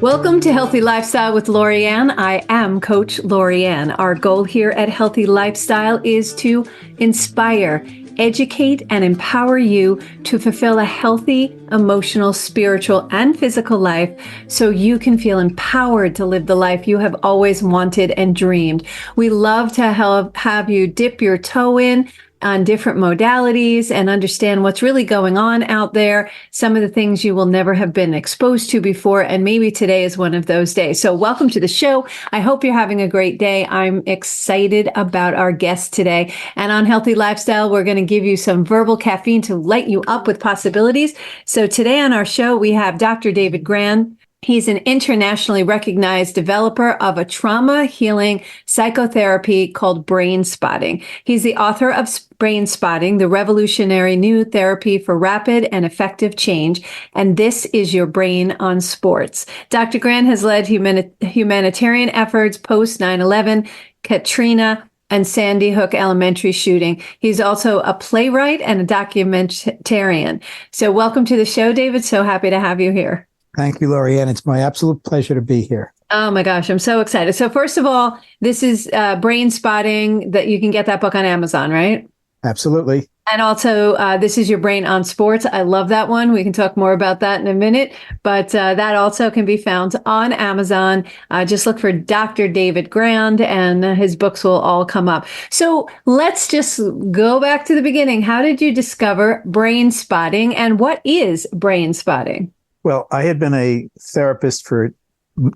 Welcome to Healthy Lifestyle with Lorianne. I am Coach Lorianne. Our goal here at Healthy Lifestyle is to inspire, educate, and empower you to fulfill a healthy, emotional, spiritual, and physical life so you can feel empowered to live the life you have always wanted and dreamed. We love to have you dip your toe in on different modalities and understand what's really going on out there, some of the things you will never have been exposed to before, and maybe today is one of those days. So welcome to the show. I hope you're having a great day. I'm excited about our guest today. And on Healthy Lifestyle, we're going to give you some verbal caffeine to light you up with possibilities. So today on our show, we have Dr. David Grand. He's an internationally recognized developer of a trauma healing psychotherapy called Brainspotting. He's the author of Brainspotting, the revolutionary new therapy for rapid and effective change. And this is your brain on sports. Dr. Grant has led humanitarian efforts post 9/11, Katrina and Sandy Hook elementary shooting. He's also a playwright and a documentarian. So welcome to the show, David. So happy to have you here. Thank you, Lorianne. It's my absolute pleasure to be here. Oh my gosh, I'm so excited. So first of all, this is Brainspotting, that you can get that book on Amazon, right? Absolutely. And also, this is your brain on sports. I love that one. We can talk more about that in a minute, but that also can be found on Amazon. Just look for Dr. David Grand and his books will all come up. So let's just go back to the beginning. How did you discover Brainspotting, and what is Brainspotting? Well, I had been a therapist for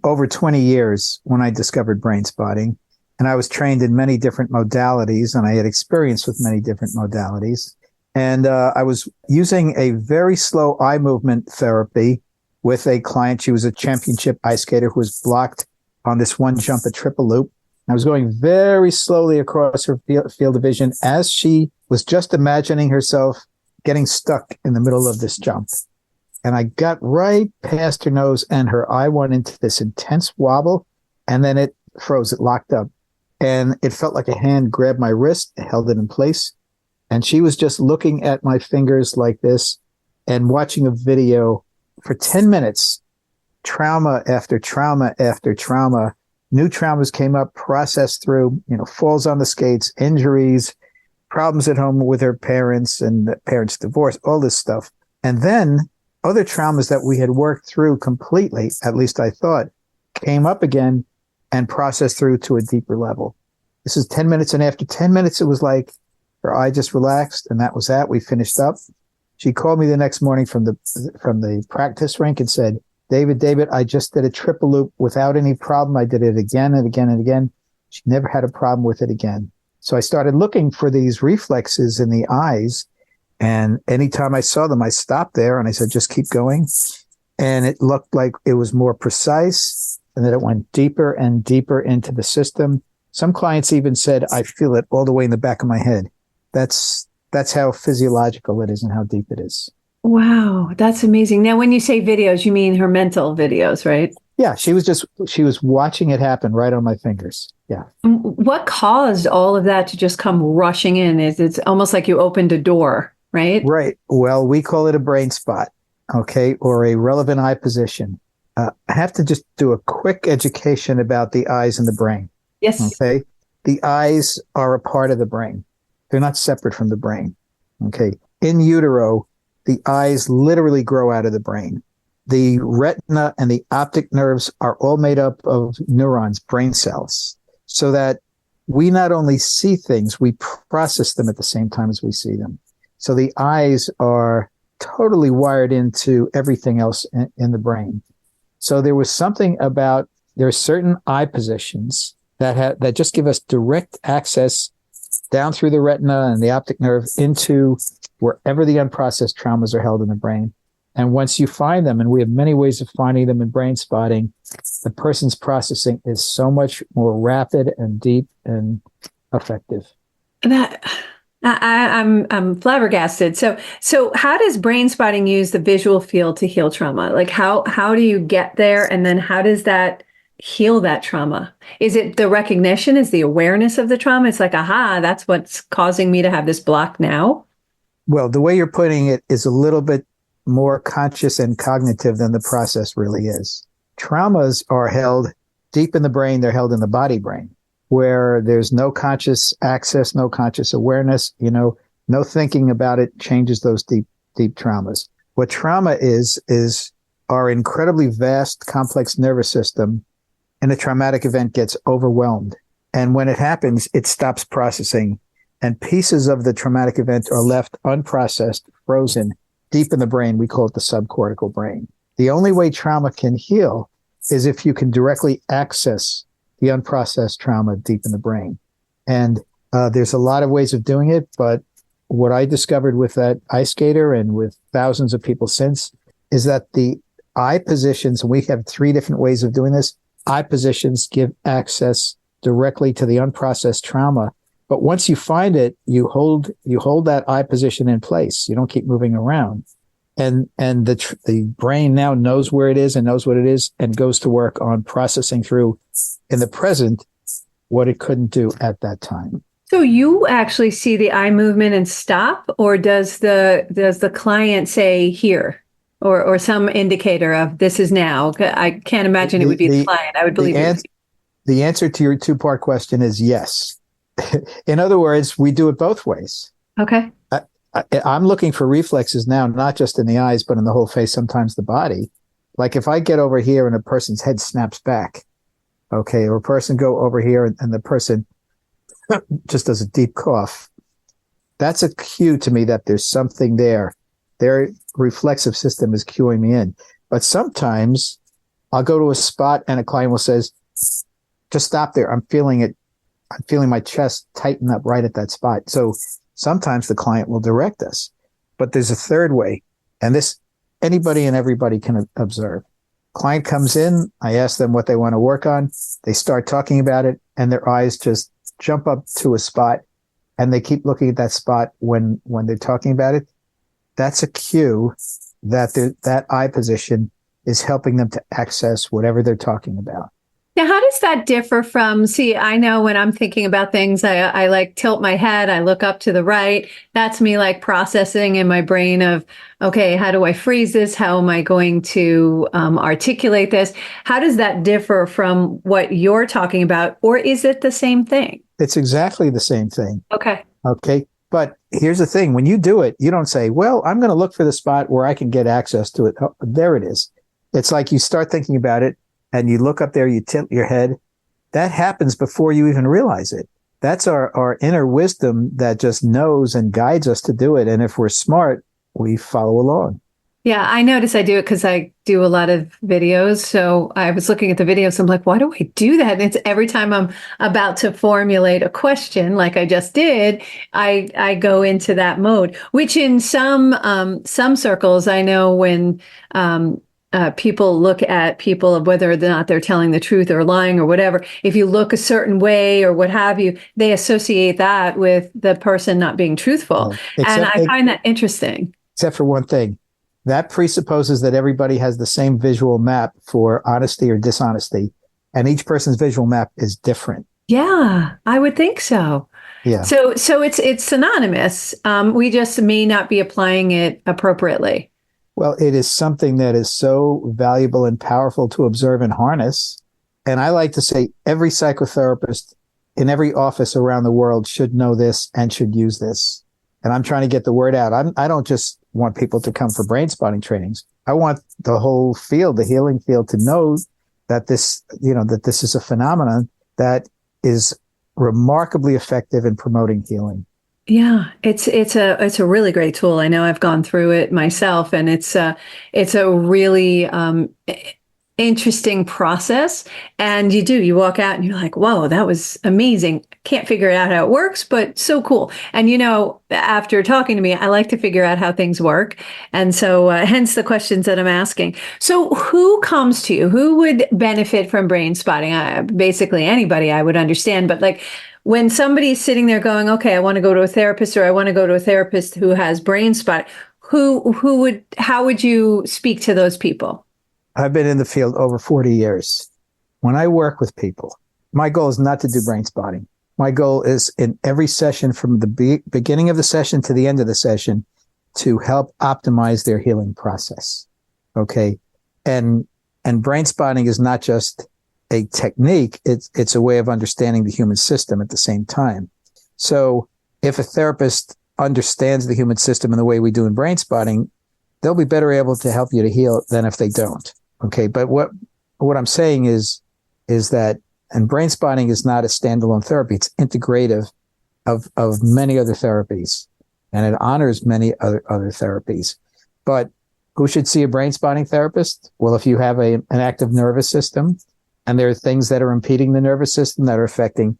over 20 years when I discovered Brainspotting, and I was trained in many different modalities, and I had experience with many different modalities. And I was using a very slow eye movement therapy with a client. She was a championship ice skater who was blocked on this one jump, a triple loop. I was going very slowly across her field of vision as she was just imagining herself getting stuck in the middle of this jump. And I got right past her nose and her eye went into this intense wobble, and then it froze, it locked up. And it felt like a hand grabbed my wrist, held it in place. And she was just looking at my fingers like this and watching a video for 10 minutes, trauma after trauma after trauma. New traumas came up, processed through, falls on the skates, injuries, problems at home with her parents and the parents' divorce, all this stuff. And then other traumas that we had worked through completely, at least I thought, came up again and processed through to a deeper level. This is 10 minutes. And after 10 minutes, it was like her eye just relaxed, and that was that. We finished up. She called me the next morning from the practice rink and said, David, I just did a triple loop without any problem. I did it again and again and again. She never had a problem with it again. So I started looking for these reflexes in the eyes. And anytime I saw them, I stopped there and I said, just keep going. And it looked like it was more precise, and then it went deeper and deeper into the system. Some clients even said, I feel it all the way in the back of my head. That's how physiological it is and how deep it is. Wow, that's amazing. Now, when you say videos, you mean her mental videos, right? Yeah, she was watching it happen right on my fingers. Yeah. What caused all of that to just come rushing in? It's almost like you opened a door. Right? Right. Well, we call it a brain spot, okay, or a relevant eye position. I have to just do a quick education about the eyes and the brain. Yes. Okay. The eyes are a part of the brain. They're not separate from the brain. Okay. In utero, the eyes literally grow out of the brain. The retina and the optic nerves are all made up of neurons, brain cells, so that we not only see things, we process them at the same time as we see them. So the eyes are totally wired into everything else in the brain. So there was something about, there are certain eye positions that just give us direct access down through the retina and the optic nerve into wherever the unprocessed traumas are held in the brain. And once you find them, and we have many ways of finding them in Brainspotting, the person's processing is so much more rapid and deep and effective. I'm flabbergasted. So how does Brainspotting use the visual field to heal trauma? Like how do you get there? And then how does that heal that trauma? Is it the recognition? Is the awareness of the trauma? It's like, aha, that's what's causing me to have this block now. Well, the way you're putting it is a little bit more conscious and cognitive than the process really is. traumas are held deep in the brain. They're held in the body brain, where there's no conscious access, no conscious awareness, no thinking about it changes those deep traumas. What trauma is our incredibly vast, complex nervous system in a traumatic event gets overwhelmed. And when it happens, it stops processing, and pieces of the traumatic event are left unprocessed, frozen deep in the brain. We call it the subcortical brain. The only way trauma can heal is if you can directly access the unprocessed trauma deep in the brain. And there's a lot of ways of doing it, but what I discovered with that ice skater and with thousands of people since is that the eye positions, and we have 3 different ways of doing this, eye positions give access directly to the unprocessed trauma. But once you find it, you hold that eye position in place. You don't keep moving around. And the brain now knows where it is and knows what it is and goes to work on processing through in the present what it couldn't do at that time. So you actually see the eye movement and stop, or does the client say here? Or some indicator of this is now? I can't imagine it would be the client. I would believe it. The answer to your 2-part question is yes. In other words, we do it both ways. Okay. I'm looking for reflexes now, not just in the eyes, but in the whole face, sometimes the body. Like if I get over here and a person's head snaps back, okay, or a person go over here and the person just does a deep cough, that's a cue to me that there's something there. Their reflexive system is cueing me in. But sometimes I'll go to a spot and a client will says, just stop there. I'm feeling it. I'm feeling my chest tighten up right at that spot. So sometimes the client will direct us. But there's a third way, and this anybody and everybody can observe. Client comes in, I ask them what they want to work on. They start talking about it, and their eyes just jump up to a spot, and they keep looking at that spot when they're talking about it. That's a cue that that eye position is helping them to access whatever they're talking about. Now, how does that differ from, I know when I'm thinking about things, I like tilt my head, I look up to the right. That's me like processing in my brain of, okay, how do I freeze this? How am I going to articulate this? How does that differ from what you're talking about? Or is it the same thing? It's exactly the same thing. Okay. Okay. But here's the thing. When you do it, you don't say, well, I'm going to look for the spot where I can get access to it. Oh, there it is. It's like you start thinking about it and you look up there, you tilt your head. That happens before you even realize it. That's our inner wisdom that just knows and guides us to do it. And if we're smart, we follow along. Yeah, I notice I do it because I do a lot of videos. So I was looking at the videos. I'm like, why do I do that? And it's every time I'm about to formulate a question, like I just did, I go into that mode. Which in some circles, I know when people look at people of whether or not they're telling the truth or lying or whatever, if you look a certain way or what have you, they associate that with the person not being truthful. And I find that interesting. Except for one thing. That presupposes that everybody has the same visual map for honesty or dishonesty, and each person's visual map is different. Yeah, I would think so. Yeah. So it's synonymous. We just may not be applying it appropriately. Well, it is something that is so valuable and powerful to observe and harness. And I like to say every psychotherapist in every office around the world should know this and should use this. And I'm trying to get the word out. I don't just want people to come for brain-spotting trainings. I want the whole field, the healing field, to know that this is a phenomenon that is remarkably effective in promoting healing. Yeah, it's a really great tool. I know I've gone through it myself, and it's a really interesting process. And you walk out and you're like, whoa, that was amazing. Can't figure out how it works, but so cool. And after talking to me, I like to figure out how things work. And so hence the questions that I'm asking. So who comes to you? Who would benefit from brain spotting? Basically anybody, I would understand. But like when somebody's sitting there going, okay, I want to go to a therapist, or I want to go to a therapist who has brain spot, how would you speak to those people? I've been in the field over 40 years. When I work with people, my goal is not to do brain spotting. My goal is in every session from the beginning of the session to the end of the session to help optimize their healing process. Okay. And And brain spotting is not just a technique, it's a way of understanding the human system at the same time. So if a therapist understands the human system in the way we do in brain spotting, they'll be better able to help you to heal than if they don't. Okay. But what I'm saying is that, and brain spotting is not a standalone therapy. It's integrative of many other therapies, and it honors many other therapies. But who should see a brain spotting therapist? Well, if you have an active nervous system, and there are things that are impeding the nervous system that are affecting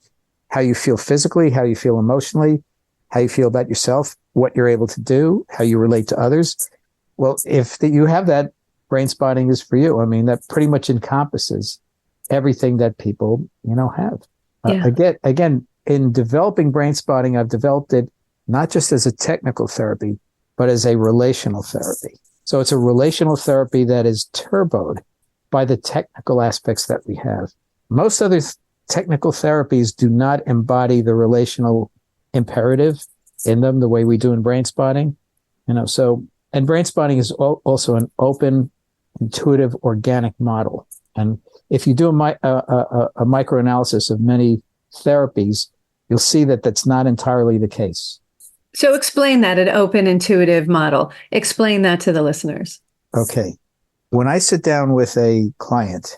how you feel physically, how you feel emotionally, how you feel about yourself, what you're able to do, how you relate to others. Well, if you have that, brain spotting is for you. I mean, that pretty much encompasses everything that people, have. Yeah. Again, in developing brain spotting, I've developed it not just as a technical therapy, but as a relational therapy. So it's a relational therapy that is turboed by the technical aspects that we have. Most other technical therapies do not embody the relational imperative in them the way we do in brain spotting. And brain spotting is also an open, intuitive, organic model. And if you do a microanalysis of many therapies, you'll see that that's not entirely the case. So explain that, an open, intuitive model. Explain that to the listeners. Okay. When I sit down with a client,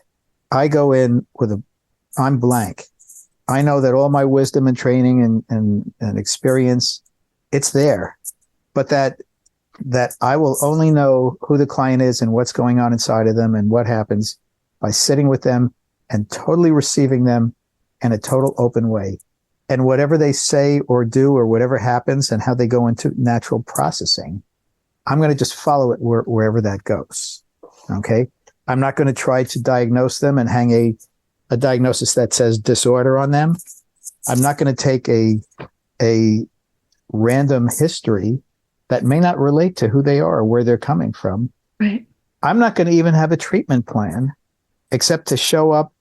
I go in I'm blank. I know that all my wisdom and training and experience, it's there, but that I will only know who the client is and what's going on inside of them and what happens by sitting with them and totally receiving them in a total open way. And whatever they say or do or whatever happens and how they go into natural processing, I'm going to just follow it wherever that goes. Okay. I'm not going to try to diagnose them and hang a diagnosis that says disorder on them. I'm not going to take a random history that may not relate to who they are or where they're coming from. Right. I'm not going to even have a treatment plan except to show up,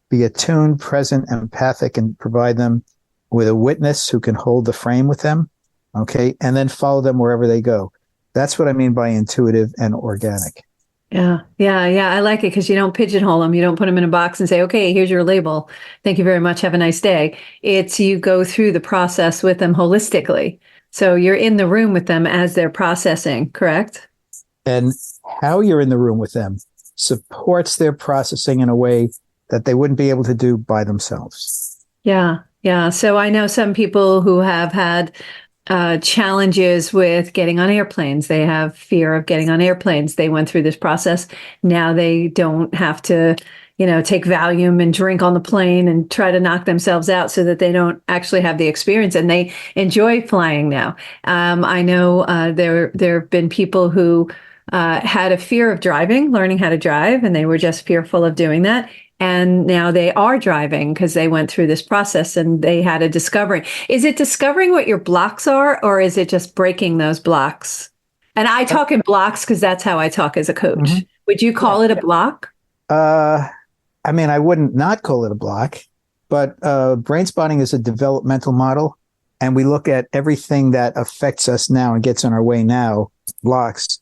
be attuned, present, empathic, and provide them with a witness who can hold the frame with them. Okay. And then follow them wherever they go. That's what I mean by intuitive and organic. Yeah. I like it because you don't pigeonhole them. You don't put them in a box and say, okay, here's your label. Thank you very much. Have a nice day. It's you go through the process with them holistically. So you're in the room with them as they're processing, correct? And how you're in the room with them supports their processing in a way that they wouldn't be able to do by themselves. Yeah. So I know some people who have had challenges with getting on airplanes. They have fear of getting on airplanes. They went through this process. Now they don't have to, take Valium and drink on the plane and try to knock themselves out so that they don't actually have the experience, and they enjoy flying now. I know there have been people who had a fear of driving, learning how to drive, and they were just fearful of doing that. And now they are driving because they went through this process and they had a discovery. Is it discovering what your blocks are, or is it just breaking those blocks? And I talk in blocks because that's how I talk as a coach. Mm-hmm. Would you call it a block? I wouldn't not call it a block, but brain spotting is a developmental model. And we look at everything that affects us now and gets in our way now, blocks,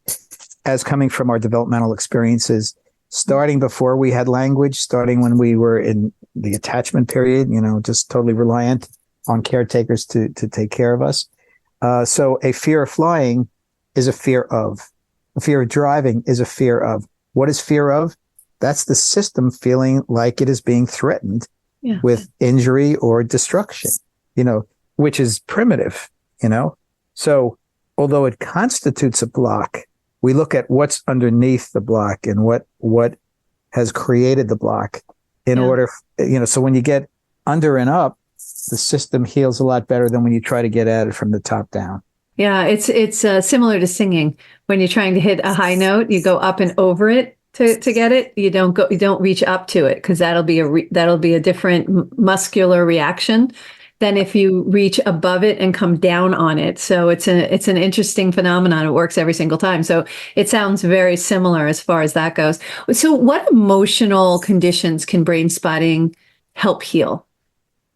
as coming from our developmental experiences. Starting before we had language, starting when we were in the attachment period, just totally reliant on caretakers to take care of us. So a fear of flying is a fear of. A fear of driving is a fear of. What is fear of? That's the system feeling like it is being threatened with injury or destruction, which is primitive, So although it constitutes a block, we look at what's underneath the block and what has created the block in order, so when you get under and up, the system heals a lot better than when you try to get at it from the top down. Yeah, it's similar to singing. When you're trying to hit a high note, you go up and over it to get it. You don't reach up to it because that'll be a different muscular reaction than if you reach above it and come down on it. So it's an interesting phenomenon. It works every single time. So it sounds very similar as far as that goes. So what emotional conditions can brain spotting help heal?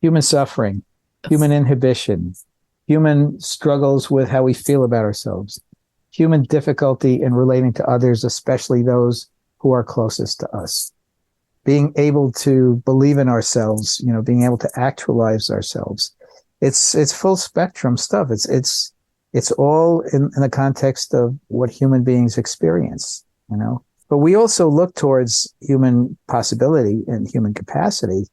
Human suffering, human inhibition, human struggles with how we feel about ourselves, human difficulty in relating to others, especially those who are closest to us. Being able to believe in ourselves, being able to actualize ourselves. It's full spectrum stuff. It's all in the context of what human beings experience, But we also look towards human possibility and human capacity.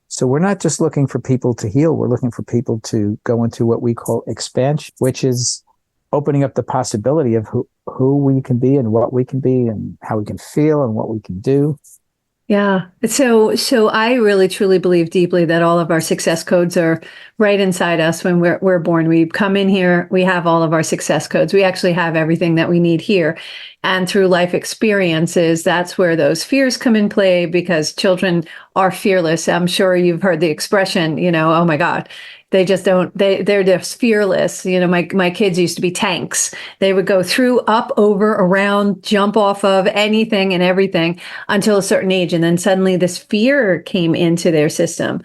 So we're not just looking for people to heal. We're looking for people to go into what we call expansion, which is opening up the possibility of who we can be and what we can be and how we can feel and what we can do. Yeah. So I really truly believe deeply that all of our success codes are right inside us when we're born. We come in here, we have all of our success codes. We actually have everything that we need here. And through life experiences, that's where those fears come in play, because children are fearless. I'm sure you've heard the expression, oh my God, they just don't, they're just fearless. My kids used to be tanks. They would go through, up, over, around, jump off of anything and everything until a certain age. And then suddenly this fear came into their system.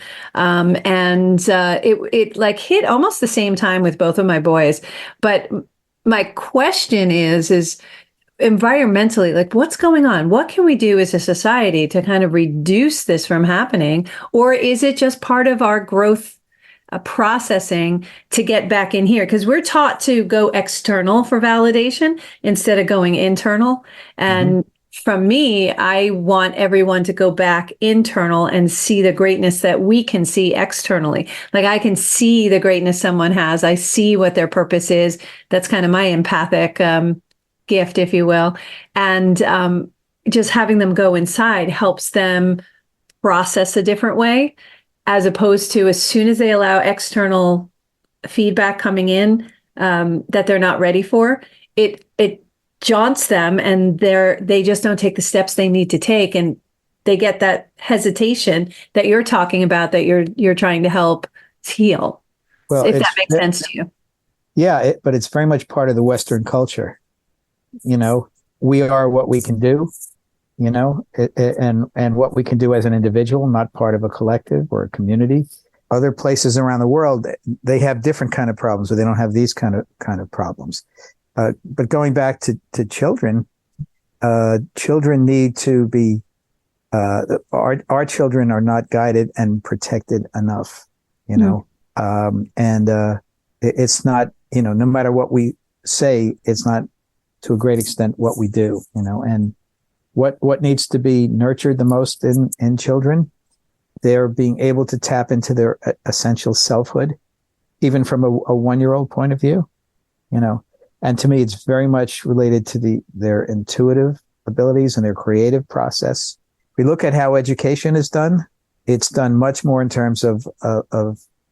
It like hit almost the same time with both of my boys. But my question is environmentally, like, what's going on? What can we do as a society to kind of reduce this from happening? Or is it just part of our growth processing to get back in here? Because we're taught to go external for validation instead of going internal. And from me, I want everyone to go back internal and see the greatness that we can see externally. Like, I can see the greatness someone has. I see what their purpose is. That's kind of my empathic gift, if you will. And just having them go inside helps them process a different way, as opposed to as soon as they allow external feedback coming in that they're not ready for, it jaunts them, and they just don't take the steps they need to take, and they get that hesitation that you're talking about, that you're trying to help heal. Well, if that makes sense to you. Yeah, but it's very much part of the Western culture. We are what we can do. And what we can do as an individual, not part of a collective or a community. Other places around the world, they have different kind of problems, or they don't have these kind of problems. But going back to children, children need to be, our children are not guided and protected enough, it's not, no matter what we say, it's not to a great extent what we do, and what needs to be nurtured the most in children, they're being able to tap into their essential selfhood, even from a 1-year-old point of view, and to me, it's very much related to their intuitive abilities and their creative process. We look at how education is done. It's done much more in terms of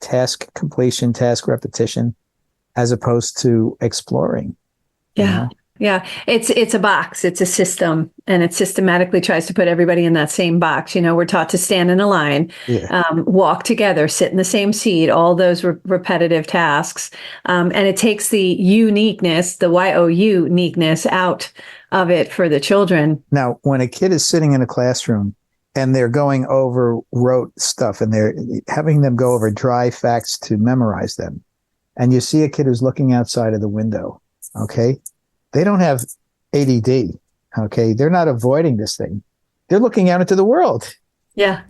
task completion, task repetition, as opposed to exploring. Yeah. Yeah, it's a box, it's a system, and it systematically tries to put everybody in that same box. We're taught to stand in a line, walk together, sit in the same seat, all those repetitive tasks. And it takes the uniqueness, the uniqueness out of it for the children. Now, when a kid is sitting in a classroom and they're going over rote stuff and they're having them go over dry facts to memorize them, and you see a kid who's looking outside of the window, okay? They don't have ADD, okay? They're not avoiding this thing. They're looking out into the world. Yeah.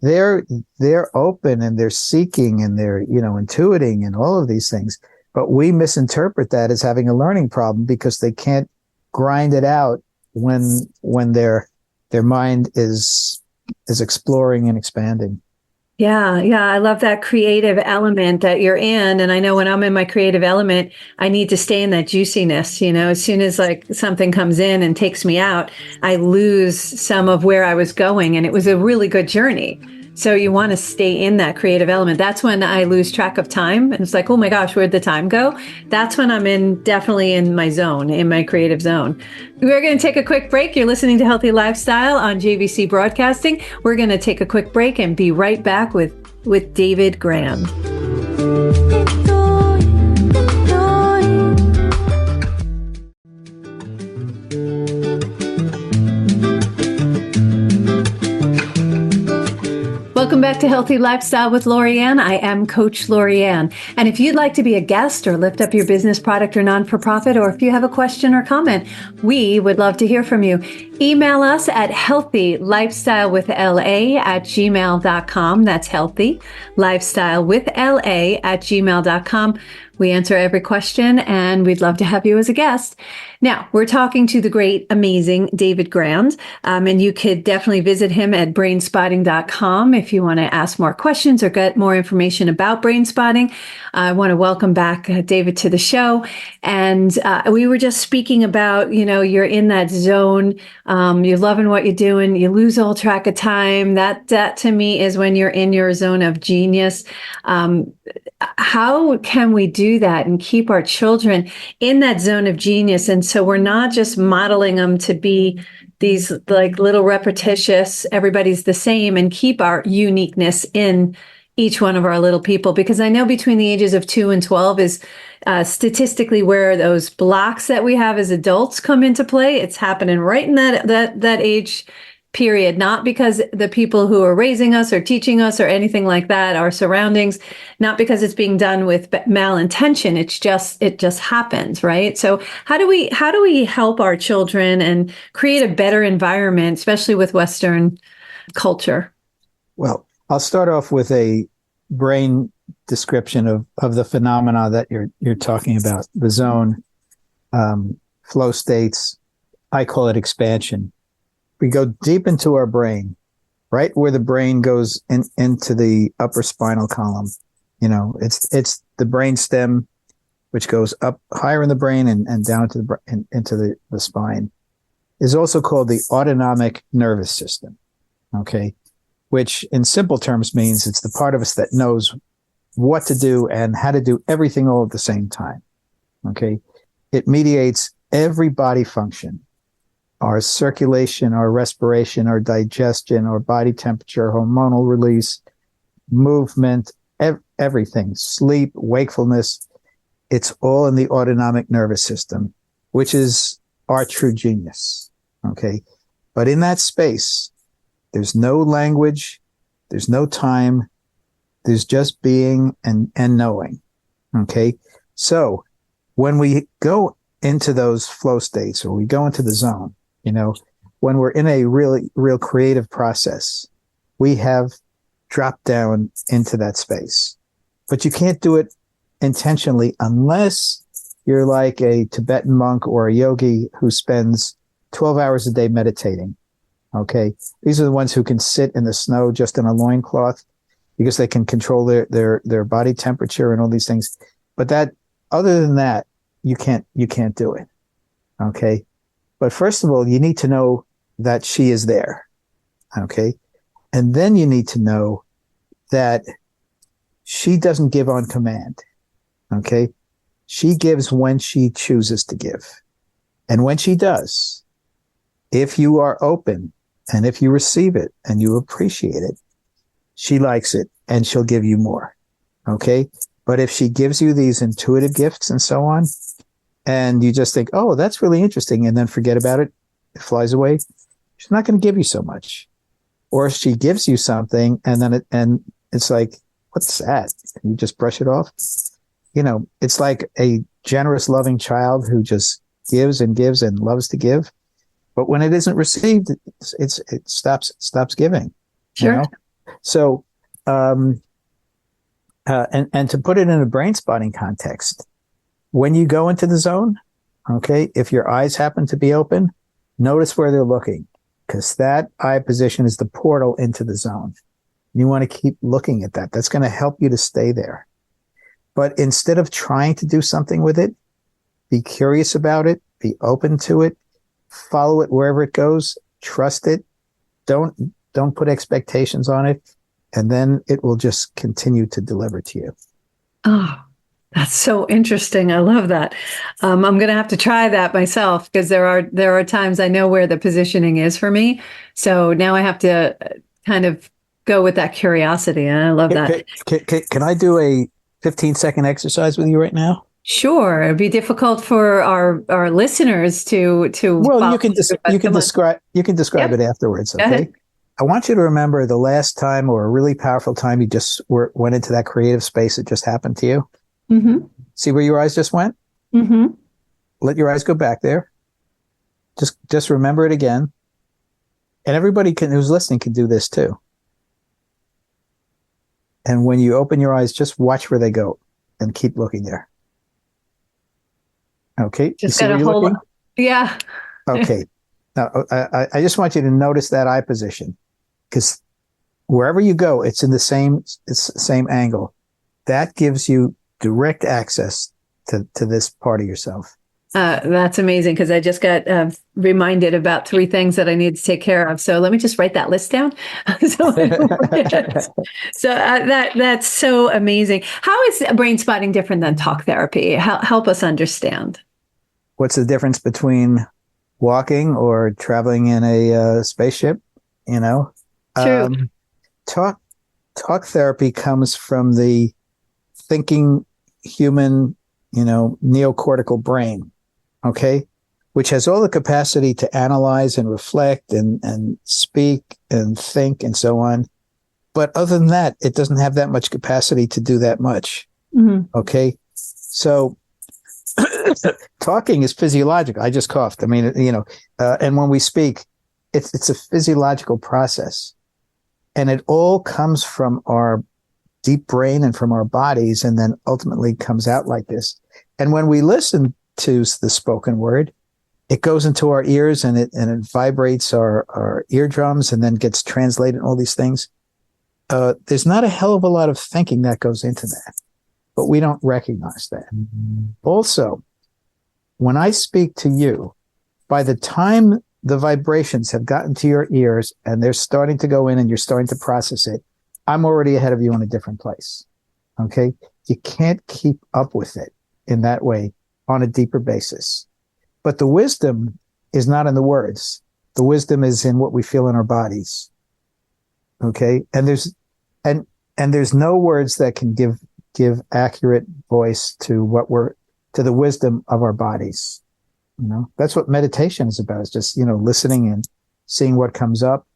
They're open and they're seeking and they're, intuiting and all of these things. But we misinterpret that as having a learning problem because they can't grind it out when their mind is exploring and expanding. Yeah. I love that creative element that you're in. And I know when I'm in my creative element, I need to stay in that juiciness. As soon as like something comes in and takes me out, I lose some of where I was going. And it was a really good journey. So you want to stay in that creative element. That's when I lose track of time. And it's like, oh my gosh, where'd the time go? That's when I'm definitely in my zone, in my creative zone. We're going to take a quick break. You're listening to Healthy Lifestyle on JVC Broadcasting. We're going to take a quick break and be right back with David Graham. Welcome back to Healthy Lifestyle with Lorianne. I am Coach Lorianne. And if you'd like to be a guest or lift up your business, product, or non-for-profit, or if you have a question or comment, we would love to hear from you. Email us at healthylifestylewithla@gmail.com. That's healthylifestylewithla@gmail.com. We answer every question, and we'd love to have you as a guest. Now, we're talking to the great, amazing David Grand, and you could definitely visit him at brainspotting.com if you want to ask more questions or get more information about brainspotting. I want to welcome back David to the show. And we were just speaking about, you're in that zone, you're loving what you're doing, you lose all track of time. That to me is when you're in your zone of genius. How can we do that and keep our children in that zone of genius? And so we're not just modeling them to be these like little repetitious, everybody's the same, and keep our uniqueness in each one of our little people. Because I know between the ages of 2 and 12 is statistically where those blocks that we have as adults come into play. It's happening right in that age period, not because the people who are raising us or teaching us or anything like that, our surroundings, not because it's being done with malintention. It just happens, right? So how do we help our children and create a better environment, especially with Western culture? Well, I'll start off with a brain description of the phenomena that you're talking about, the zone, flow states. I call it expansion. We go deep into our brain, right where the brain goes into the upper spinal column. It's the brain stem, which goes up higher in the brain and down into the spine, is also called the autonomic nervous system. Okay, which in simple terms means it's the part of us that knows what to do and how to do everything all at the same time. Okay, it mediates every body function. Our circulation, our respiration, our digestion, our body temperature, hormonal release, movement, everything, sleep, wakefulness, it's all in the autonomic nervous system, which is our true genius. Okay. But in that space, there's no language, there's no time, there's just being and knowing. Okay. So when we go into those flow states or we go into the zone, when we're in a real creative process, we have dropped down into that space. But you can't do it intentionally unless you're like a Tibetan monk or a yogi who spends 12 hours a day meditating. Okay. These are the ones who can sit in the snow just in a loincloth because they can control their body temperature and all these things. But other than that, you can't do it. Okay. But first of all, you need to know that she is there. Okay. And then you need to know that she doesn't give on command. Okay. She gives when she chooses to give. And when she does, if you are open and if you receive it and you appreciate it, she likes it and she'll give you more. Okay. But if she gives you these intuitive gifts and so on, and you just think, oh, that's really interesting, and then forget about it, it flies away, she's not going to give you so much. Or if she gives you something and then it's like, what's that? And you just brush it off. It's like a generous, loving child who just gives and gives and loves to give. But when it isn't received, it stops giving. Sure. So, and to put it in a brain spotting context, when you go into the zone, okay, if your eyes happen to be open, notice where they're looking, because that eye position is the portal into the zone. You want to keep looking at that. That's going to help you to stay there. But instead of trying to do something with it, be curious about it, be open to it, follow it wherever it goes, trust it. Don't put expectations on it, and then it will just continue to deliver to you. Oh, that's so interesting. I love that. I'm going to have to try that myself because there are times I know where the positioning is for me. So now I have to kind of go with that curiosity. And I love that. Can I do a 15-second exercise with you right now? Sure. It'd be difficult for our listeners to Well, you can describe it afterwards. Okay. I want you to remember the last time or a really powerful time you just went into that creative space that just happened to you. Mm-hmm. See where your eyes just went? Mm-hmm. Let your eyes go back there. Just remember it again. And everybody who's listening can do this too. And when you open your eyes, just watch where they go and keep looking there. Okay. Just got a whole, yeah. Okay. Now, I just want you to notice that eye position, because wherever you go, it's the same angle. That gives you direct access to this part of yourself. That's amazing, because I just got reminded about 3 things that I need to take care of. So let me just write that list down. So that's so amazing. How is brain spotting different than talk therapy? Help us understand. What's the difference between walking or traveling in a spaceship? True. Talk therapy comes from the thinking human, neocortical brain. Okay, which has all the capacity to analyze and reflect and speak and think and so on. But other than that, it doesn't have that much capacity to do that much. Mm-hmm. Okay, so talking is physiological. I just coughed. I mean, and when we speak, it's a physiological process, and it all comes from our deep brain and from our bodies, and then ultimately comes out like this. And when we listen to the spoken word, it goes into our ears and it vibrates our eardrums and then gets translated and all these things. There's not a hell of a lot of thinking that goes into that, but we don't recognize that. Mm-hmm. Also, when I speak to you, by the time the vibrations have gotten to your ears and they're starting to go in and you're starting to process it, I'm already ahead of you in a different place. Okay? You can't keep up with it in that way on a deeper basis. But the wisdom is not in the words. The wisdom is in what we feel in our bodies. Okay? And there's no words that can give accurate voice to to the wisdom of our bodies. That's what meditation is about. It's just, listening and seeing what comes up.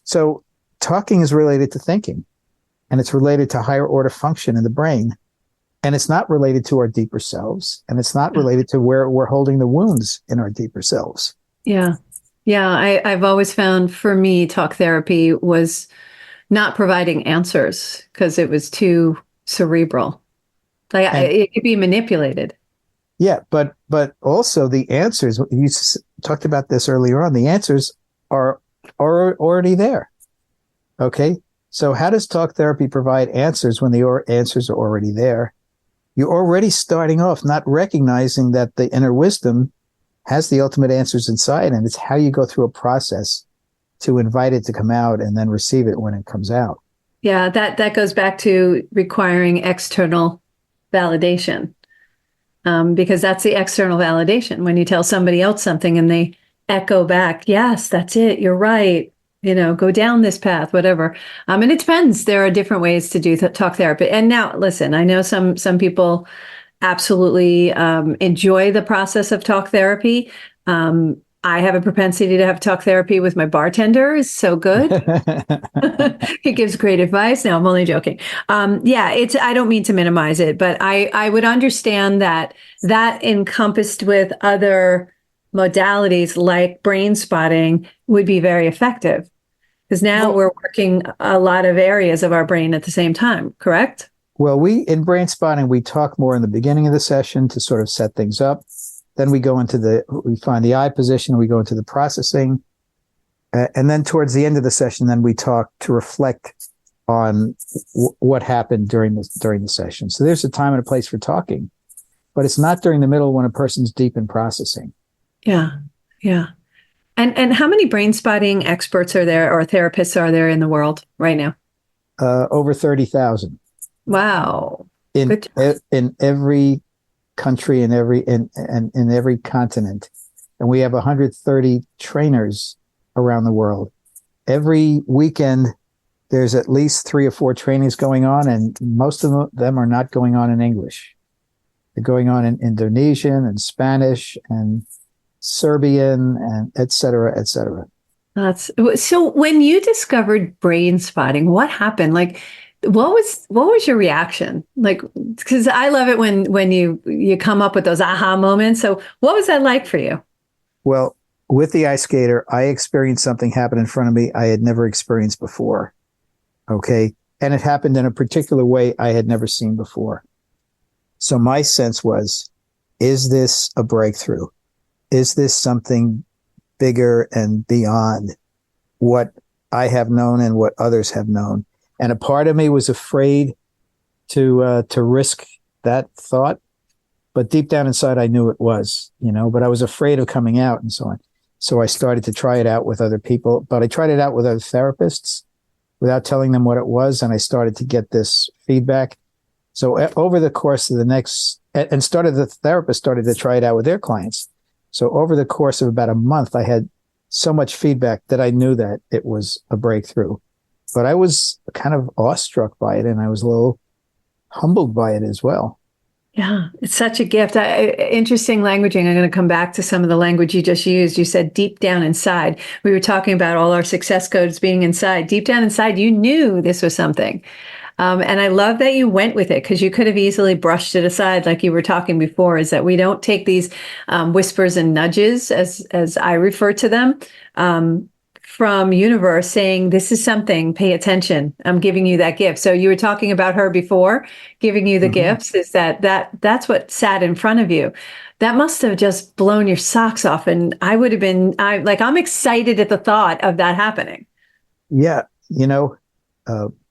So talking is related to thinking, and it's related to higher order function in the brain. And it's not related to our deeper selves, and it's not related to where we're holding the wounds in our deeper selves. Yeah. Yeah. I've always found, for me, talk therapy was not providing answers because it was too cerebral. It could be manipulated. Yeah. But also the answers, you talked about this earlier on, the answers are already there. Okay. So how does talk therapy provide answers when the answers are already there? You're already starting off not recognizing that the inner wisdom has the ultimate answers inside, and it's how you go through a process to invite it to come out and then receive it when it comes out. Yeah, that goes back to requiring external validation, because that's the external validation. When you tell somebody else something and they echo back, yes, that's it, you're right. Go down this path, whatever. And it depends. There are different ways to do talk therapy. And now, listen, I know some people absolutely enjoy the process of talk therapy. I have a propensity to have talk therapy with my bartender. It's so good. He gives great advice. No, I'm only joking. I don't mean to minimize it, but I would understand that encompassed with other modalities like brain spotting would be very effective. Because now we're working a lot of areas of our brain at the same time, correct? Well, in brain spotting, we talk more in the beginning of the session to sort of set things up. Then we go we find the eye position, we go into the processing. And then towards the end of the session, then we talk to reflect on what happened during the session. So there's a time and a place for talking, but it's not during the middle when a person's deep in processing. Yeah. Yeah. And how many brain spotting experts are there, or therapists are there in the world right now? Over 30,000. Wow. In every country and in every continent. And we have 130 trainers around the world. Every weekend, there's at least 3 or 4 trainings going on, and most of them are not going on in English. They're going on in Indonesian and Spanish and Serbian and et cetera, et cetera. That's so. When you discovered brain spotting, what happened? Like, what was your reaction? Like, because I love it when you come up with those aha moments. So, what was that like for you? Well, with the ice skater, I experienced something happen in front of me I had never experienced before. Okay. And it happened in a particular way I had never seen before. So my sense was, is this a breakthrough? Is this something bigger and beyond what I have known and what others have known? And a part of me was afraid to risk that thought, but deep down inside, I knew it was, but I was afraid of coming out and so on. So I started to try it out with other people, but I tried it out with other therapists without telling them what it was. And I started to get this feedback. So over the course of the therapist started to try it out with their clients. So over the course of about a month, I had so much feedback that I knew that it was a breakthrough. But I was kind of awestruck by it, and I was a little humbled by it as well. Yeah, it's such a gift. Interesting languaging. I'm going to come back to some of the language you just used. You said deep down inside. We were talking about all our success codes being inside. Deep down inside, you knew this was something. And I love that you went with it, because you could have easily brushed it aside, like you were talking before, is that we don't take these whispers and nudges, as I refer to them, from universe saying, this is something, pay attention. I'm giving you that gift. So you were talking about her before, giving you the gifts, is that's what sat in front of you. That must have just blown your socks off. And I would have been, I'm excited at the thought of that happening. Yeah.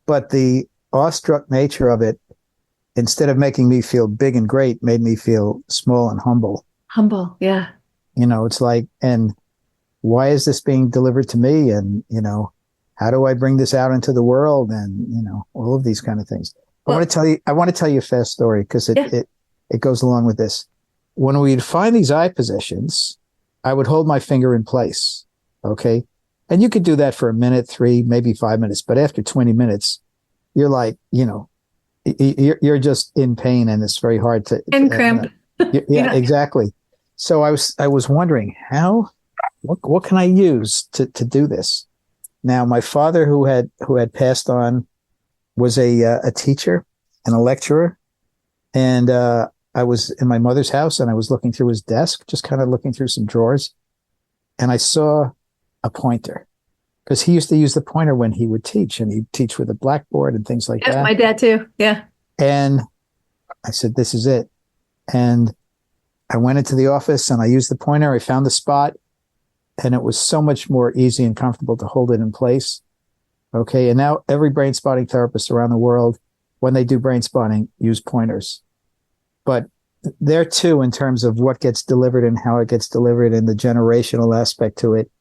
But the awestruck nature of it, instead of making me feel big and great, made me feel small and humble. Humble. Yeah. It's like, and why is this being delivered to me? And, how do I bring this out into the world? And, all of these kind of things. I want to tell you a fast story, because it goes along with this. When we'd find these eye positions, I would hold my finger in place. Okay. And you could do that for a minute, 3, maybe 5 minutes. But after 20 minutes, you're like, you're just in pain, and it's very hard to. And cramp. Yeah, exactly. So I was wondering what can I use to do this? Now, my father, who had passed on, was a teacher and a lecturer. And I was in my mother's house, and I was looking through his desk, just kind of looking through some drawers. And I saw a pointer, because he used to use the pointer when he would teach, and he'd teach with a blackboard and things like that. My dad too. Yeah. And I said, this is it. And I went into the office, and I used the pointer. I found the spot, and it was so much more easy and comfortable to hold it in place. Okay. And now every brain spotting therapist around the world, when they do brain spotting, use pointers. But there too, in terms of what gets delivered and how it gets delivered and the generational aspect to it,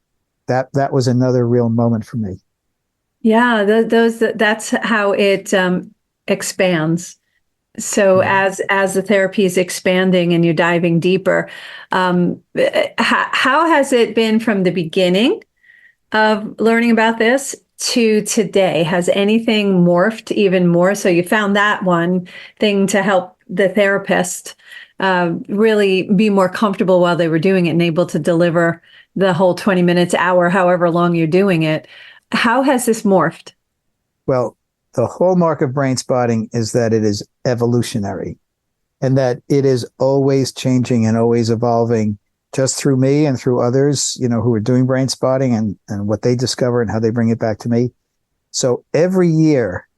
that was another real moment for me. Yeah, that's how it expands. So as the therapy is expanding and you're diving deeper, how has it been from the beginning of learning about this to today? Has anything morphed even more? So you found that one thing to help the therapist really be more comfortable while they were doing it and able to deliver the whole 20 minutes, hour, however long you're doing it. How has this morphed? Well, the hallmark of brain spotting is that it is evolutionary, and that it is always changing and always evolving, just through me and through others, who are doing brain spotting and what they discover and how they bring it back to me. So every year,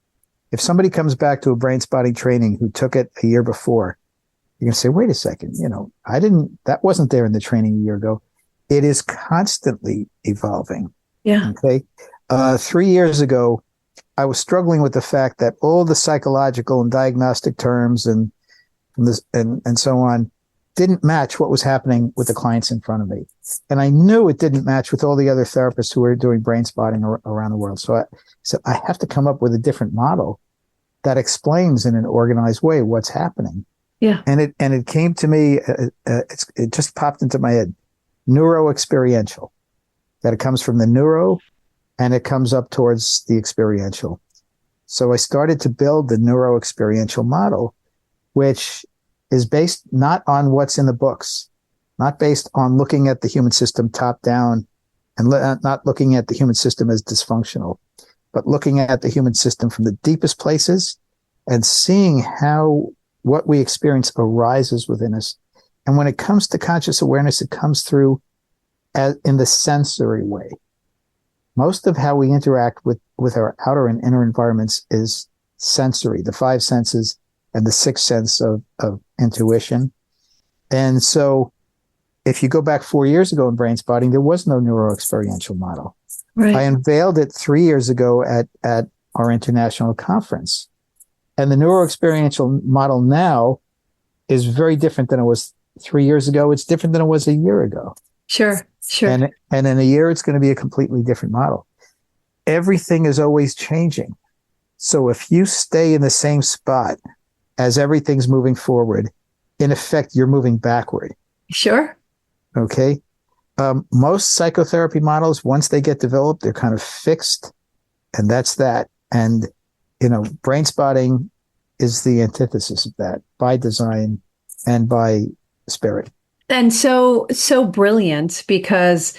if somebody comes back to a brain spotting training who took it a year before, you're going to say, wait a second, that wasn't there in the training a year ago. It is constantly evolving. Yeah. Okay. 3 years ago, I was struggling with the fact that all the psychological and diagnostic terms and so on didn't match what was happening with the clients in front of me. And I knew it didn't match with all the other therapists who were doing brain spotting around the world. So I said, I have to come up with a different model that explains in an organized way what's happening. Yeah. And it came to me, it just popped into my head, neuro-experiential, that it comes from the neuro and it comes up towards the experiential. So I started to build the neuro-experiential model, which is based not on what's in the books, not based on looking at the human system top down and not looking at the human system as dysfunctional, but looking at the human system from the deepest places and seeing how what we experience arises within us. And when it comes to conscious awareness, it comes through in the sensory way. Most of how we interact with our outer and inner environments is sensory, the five senses and the sixth sense of intuition. And so if you go back 4 years ago in Brainspotting, there was no neuroexperiential model. Right. I unveiled it 3 years ago at our international conference. And the neuroexperiential model now is very different than it was 3 years ago. It's different than it was a year ago. Sure. And in a year, it's going to be a completely different model. Everything is always changing. So if you stay in the same spot as everything's moving forward, in effect, you're moving backward. Sure. Okay. Most psychotherapy models, once they get developed, they're kind of fixed, and that's that. And, Brainspotting is the antithesis of that by design and by spirit. And so brilliant, because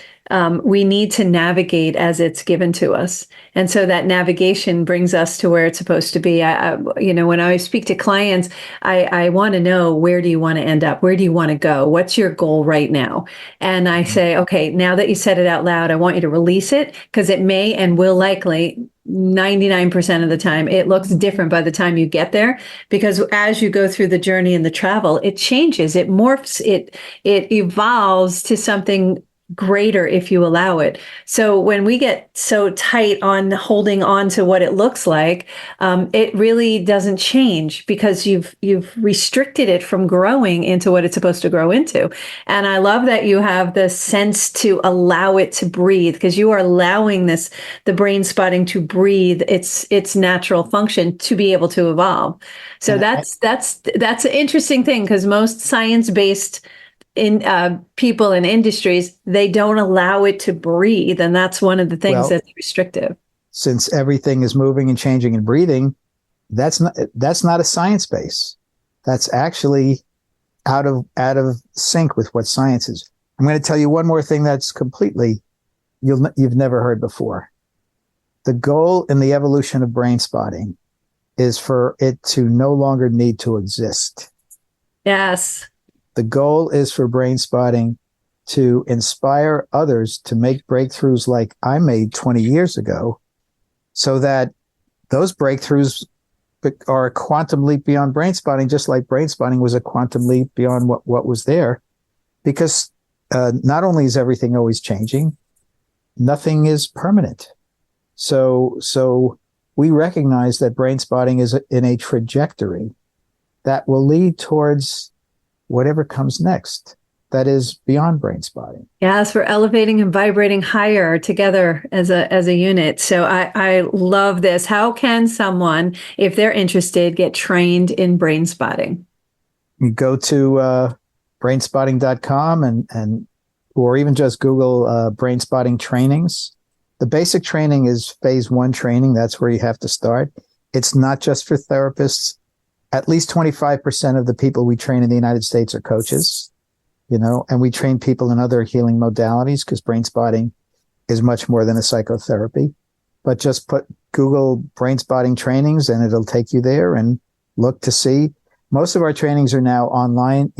we need to navigate as it's given to us. And so that navigation brings us to where it's supposed to be. When I speak to clients, I want to know, where do you want to end up? Where do you want to go? What's your goal right now? And I say, okay, now that you said it out loud, I want you to release it, because it may and will likely 99% of the time, it looks different by the time you get there, because as you go through the journey and the travel, it changes, it morphs, it evolves to something greater if you allow it. So when we get so tight on holding on to what it looks like, it really doesn't change, because you've restricted it from growing into what it's supposed to grow into. And I love that you have the sense to allow it to breathe, because you are allowing the Brainspotting to breathe its natural function to be able to evolve. So that's an interesting thing, because most science-based people in industries, they don't allow it to breathe, and that's one of the things that's restrictive. Since everything is moving and changing and breathing, that's not a science base. That's actually out of sync with what science is. I'm going to tell you one more thing that's completely you've never heard before. The goal in the evolution of Brainspotting is for it to no longer need to exist. Yes. The goal is for Brainspotting to inspire others to make breakthroughs like I made 20 years ago, so that those breakthroughs are a quantum leap beyond Brainspotting, just like Brainspotting was a quantum leap beyond what was there. Because not only is everything always changing, nothing is permanent. So we recognize that Brainspotting is in a trajectory that will lead towards whatever comes next, that is beyond Brainspotting. Yes, we're elevating and vibrating higher together as a unit. So I love this. How can someone, if they're interested, get trained in Brainspotting? You go to brainspotting.com and or even just Google Brainspotting Trainings. The basic training is phase 1 training. That's where you have to start. It's not just for therapists. At least 25% of the people we train in the United States are coaches, and we train people in other healing modalities, because Brainspotting is much more than a psychotherapy. But just Google Brainspotting Trainings and it'll take you there, and look to see. Most of our trainings are now online,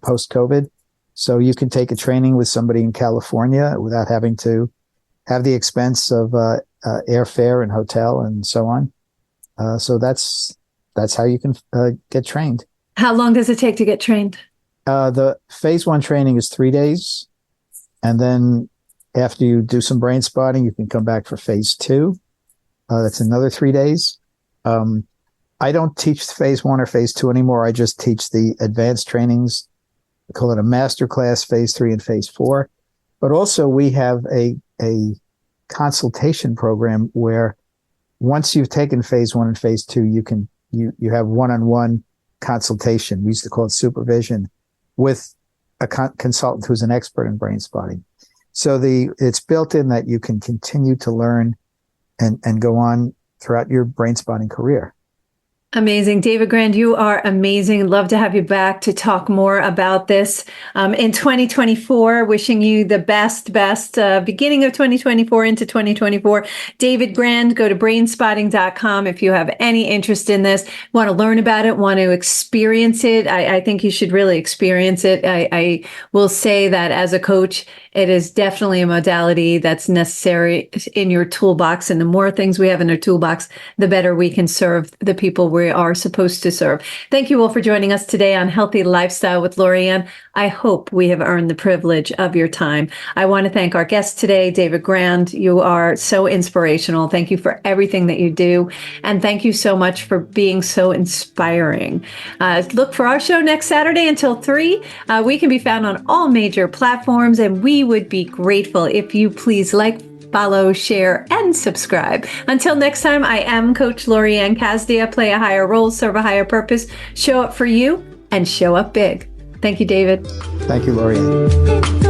post-COVID. So you can take a training with somebody in California without having to have the expense of airfare and hotel and so on. So that's how you can get trained. How long does it take to get trained? The phase 1 training is 3 days. And then after you do some Brainspotting, you can come back for phase 2. That's another 3 days. I don't teach phase 1 or phase 2 anymore. I just teach the advanced trainings. We call it a master class, phase 3 and phase 4. But also we have a consultation program where once you've taken phase 1 and phase 2, you have one-on-one consultation. We used to call it supervision with a consultant who's an expert in Brainspotting. So it's built in that you can continue to learn and go on throughout your Brainspotting career. Amazing. David Grand, you are amazing. Love to have you back to talk more about this in 2024. Wishing you the best beginning of 2024 into 2024. David Grand, go to brainspotting.com if you have any interest in this, want to learn about it, want to experience it. I think you should really experience it. I will say that as a coach, it is definitely a modality that's necessary in your toolbox. And the more things we have in our toolbox, the better we can serve the people we are supposed to serve. Thank you all for joining us today on Healthy Lifestyle with Lorianne. I hope we have earned the privilege of your time. I want to thank our guest today, David Grand. You are so inspirational. Thank you for everything that you do. And thank you so much for being so inspiring. Look for our show next Saturday until 3. We can be found on all major platforms, and we would be grateful if you please follow, share, and subscribe. Until next time, I am Coach Lorianne Kazdia. Play a higher role, serve a higher purpose, show up for you, and show up big. Thank you, David. Thank you, Lorianne.